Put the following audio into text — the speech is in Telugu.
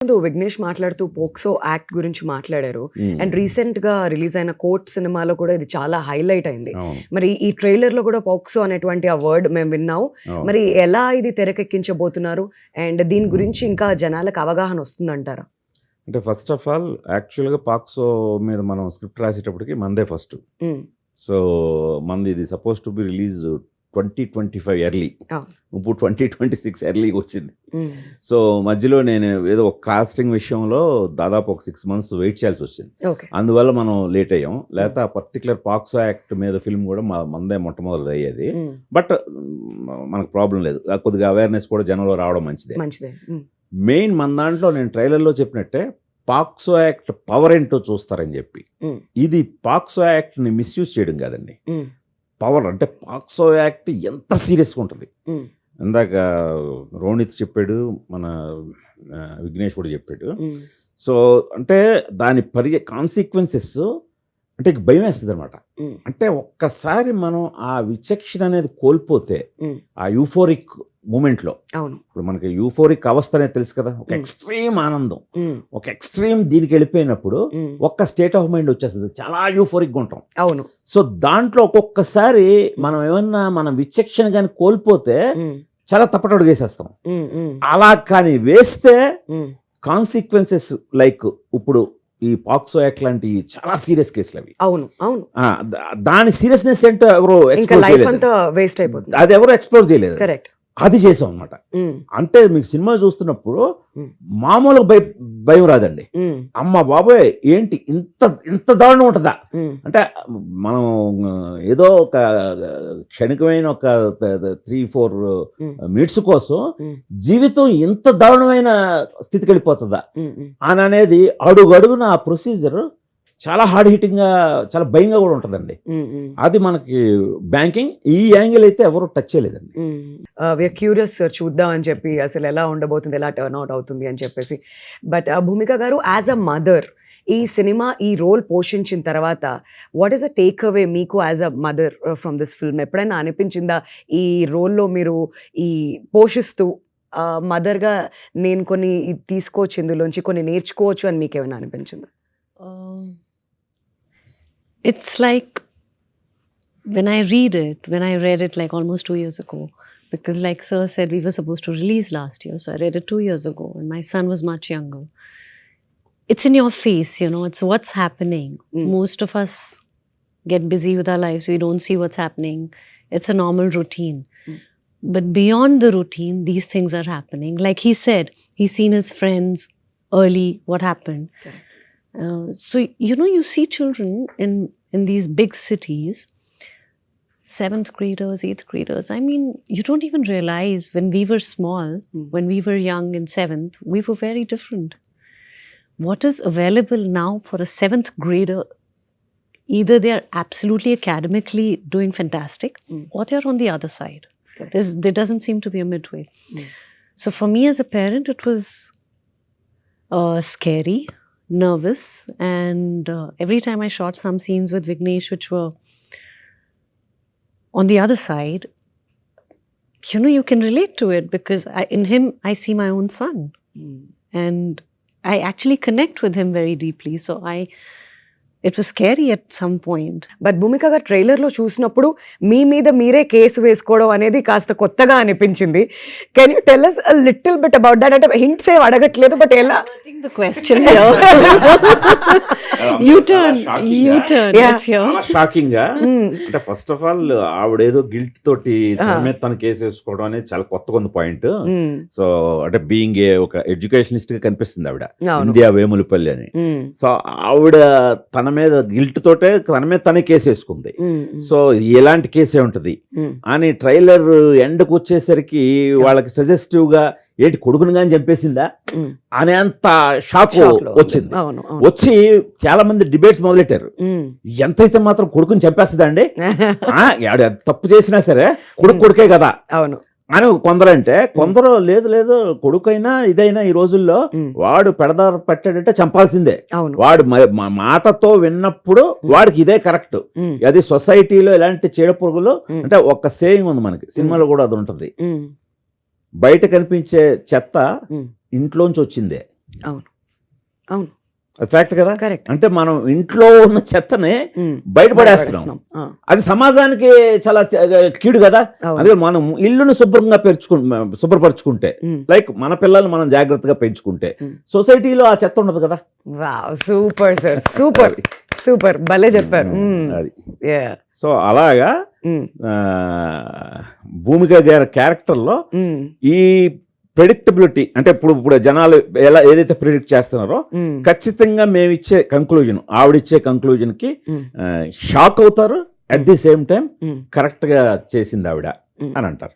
ముందు విఘ్నేష్ మాట్లాడుతూ పోక్సో యాక్ట్ గురించి మాట్లాడారు. అండ్ రీసెంట్ గా రిలీజ్ అయిన కోర్ట్ సినిమాలో కూడా ఇది చాలా హైలైట్ అయింది. మరి ఈ ట్రైలర్ లో కూడా పోక్సో అనేటువంటి ఆ వర్డ్ మేము విన్నాం. మరి ఎలా ఇది తెరకెక్కించబోతున్నారు అండ్ దీని గురించి ఇంకా జనాలకు అవగాహన వస్తుందంటారా? అంటే ఫస్ట్ ఆఫ్ ఆల్ యాక్చువల్గా పాక్సో మీద మనం స్క్రిప్ట్ రాసేటప్పటికి మందే ఫస్ట్. సో మంది ఇది suppose to be release 2025 early, ఇప్పుడు 2026 ఎర్లీకి వచ్చింది. సో మధ్యలో నేను ఏదో ఒక కాస్టింగ్ విషయంలో దాదాపు ఒక 6 months వెయిట్ చేయాల్సి వచ్చింది. అందువల్ల మనం లేట్ అయ్యాం. లేకపోతే ఆ పర్టికులర్ పాక్సో యాక్ట్ మీద ఫిల్మ్ కూడా మందే మొట్టమొదటి అయ్యేది. బట్ మనకు ప్రాబ్లం లేదు, కొద్దిగా అవేర్నెస్ కూడా జనంలో రావడం మంచిదే. మెయిన్ మన దాంట్లో నేను ట్రైలర్లో చెప్పినట్టే పాక్సో యాక్ట్ పవర్ ఏంటో చూస్తారని చెప్పి. ఇది పాక్సో యాక్ట్ని మిస్యూజ్ చేయడం కాదండి, పవర్ అంటే పాక్సో యాక్ట్ ఎంత సీరియస్గా ఉంటుంది. ఇందాక రోనిత్ చెప్పాడు, మన విఘ్నేష్ కూడా చెప్పాడు. సో అంటే దాని కాన్సిక్వెన్సెస్ అంటే భయం వేస్తుంది అనమాట. అంటే ఒక్కసారి మనం ఆ విచక్షణ అనేది కోల్పోతే ఆ యూఫోరిక్ మూమెంట్లో, ఇప్పుడు మనకి యూఫోరిక్ అవస్థ అనేది తెలుసు కదా, ఒక ఎక్స్ట్రీమ్ ఆనందం, ఒక ఎక్స్ట్రీమ్ దీనికి వెళ్ళిపోయినప్పుడు ఒక్క స్టేట్ ఆఫ్ మైండ్ వచ్చేస్తుంది, చాలా యూఫోరిక్గా ఉంటాం. అవును. సో దాంట్లో ఒక్కొక్కసారి మనం ఏమన్నా మనం విచక్షణ కానీ కోల్పోతే చాలా తప్పటడుగు వేసేస్తాం. అలా కానీ వేస్తే కాన్సిక్వెన్సెస్ లైక్ ఇప్పుడు ఈ పాక్సో యాక్ట్ లాంటి చాలా సీరియస్ కేసులు అవి. అవును అవును. దాని సీరియస్నెస్ ఏంటో ఎవరు అది ఎవరు ఎక్స్ప్లోర్ చేయలేదు, అది చేసాం అనమాట. అంటే మీకు సినిమా చూస్తున్నప్పుడు మామూలుగా భయం రాదండి. అమ్మ బాబోయ్ ఏంటి ఇంత దారుణం ఉంటుందా అంటే, మనం ఏదో ఒక క్షణికమైన ఒక 3-4 minutes కోసం జీవితం ఇంత దారుణమైన స్థితికి వెళ్ళిపోతుందా అని అనేది అడుగడుగున ఆ ప్రొసీజర్ చాలా హార్డ్ హిట్టింగ్గా, చాలా భయంగా కూడా ఉంటుందండి. అది మనకి బ్యాంకింగ్ ఈ యాంగిల్ అయితే ఎవరు టచ్ చేయలేదండి. వీఆర్ క్యూరియస్ చూద్దాం అని చెప్పి, అసలు ఎలా ఉండబోతుంది, ఎలా టర్న్ అవుట్ అవుతుంది అని చెప్పేసి. బట్ భూమిక గారు, యాజ్ అ మదర్ ఈ సినిమా ఈ రోల్ పోషించిన తర్వాత what is a take away మీకు as a mother from this film? ఎప్పుడైనా అనిపించిందా ఈ రోల్లో మీరు ఈ పోషిస్తూ మదర్గా నేను కొన్ని తీసుకోవచ్చు, ఇందులోంచి కొన్ని నేర్చుకోవచ్చు అని మీకు ఏమైనా అనిపించిందా? It's like when I read it like almost 2 years ago, because like Sir said, we were supposed to release last year, so I read it 2 years ago and my son was much younger. It's in your face, you know, it's what's happening. Most of us get busy with our lives, we don't see what's happening. It's a normal routine. But beyond the routine, these things are happening. Like he said, he's seen his friends early, what happened. Okay. So, you know, you see children in these big cities, 7th graders, 8th graders. I mean, you don't even realize when we were small, when we were young in 7th, we were very different. What is available now for a 7th grader? Either they are absolutely academically doing fantastic, or they are on the other side. There doesn't seem to be a midway. So for me as a parent, it was scary, nervous, and every time I shot some scenes with Vignesh which were on the other side, you know, you can relate to it because in him I see my own son, and I actually connect with him very deeply. So it was scary at some point. But Bhumika గారు ట్రైలర్లో చూసినప్పుడు మీ మీద మీరే కేసు వేసుకోవడం అనేది కాస్త కొత్తగా అనిపించింది. Can you tell us a little bit about that? అంటే హింట్స్ ఏం అడగట్లేదు, బట్ ఎలా the question here. you turn shocking గా. అంటే ఫస్ట్ ఆఫ్ ఆల్ ఆవిడేదో గిల్ట్ తోటి తన మీద తన కేసు వేసుకోవడం అనేది చాలా కొత్తగా ఉంది పాయింట్. సో అంటే బీయింగ్ ఒక ఎడ్యుకేషనిస్ట్ గా కనిపిస్తుంది ఆవిడ, ఇండియా వేములపల్లి అని. సో ఆవిడ తన మీద గిల్ట్ తోటే తన మీద తనే కేసు వేసుకుంది. సో ఎలాంటి కేసే ఉంటది అని ట్రైలర్ ఎండ్కి వచ్చేసరికి వాళ్ళకి సజెస్టివ్ గా ఏంటి కొడుకుని కానీ చంపేసిందా అనేంత షాక్ వచ్చింది. వచ్చి చాలా మంది డిబేట్స్ మొదలెట్టారు, ఎంతైతే మాత్రం కొడుకుని చంపేస్తుందా అండి, తప్పు చేసినా సరే కొడుకే కదా అని కొందరు అంటే, కొందరు లేదు లేదు కొడుకైనా ఇదైనా ఈ రోజుల్లో వాడు పెడదారు పెట్టాడంటే చంపాల్సిందే, వాడు మాటతో విన్నప్పుడు వాడికి ఇదే కరెక్ట్. అది సొసైటీలో ఇలాంటి చీడ పురుగులు అంటే ఒక సేయింగ్ ఉంది మనకి, సినిమాలో కూడా అది ఉంటుంది, బయట కనిపించే చెత్త ఇంట్లోంచి వచ్చిందే, అవును అవును అది ఫ్యాక్ట్ కదా. కరెక్ట్. అంటే మనం ఇంట్లో ఉన్న చెత్తని బయటపడేస్తున్నాం. అది సమాజానికి చాలా కీడు కదా. అదే మనం ఇల్లును శుభ్రపరచుకుంటే, లైక్ మన పిల్లల్ని మనం జాగ్రత్తగా పెంచుకుంటే సొసైటీలో ఆ చెత్త ఉండదు కదా. సూపర్ సార్, సూపర్ సూపర్, భలే చెప్పారు. అది సో అలాగా భూమిక గారి క్యారెక్టర్లో ఈ ప్రెడిక్టబిలిటీ, అంటే ఇప్పుడు జనాలు ఎలా ఏదైతే ప్రిడిక్ట్ చేస్తున్నారో ఖచ్చితంగా మేము ఇచ్చే కంక్లూజన్, ఆవిడిచ్చే కంక్లూజన్కి షాక్ అవుతారు. అట్ ది సేమ్ టైం కరెక్ట్గా చేసింది ఆవిడ అని అంటారు.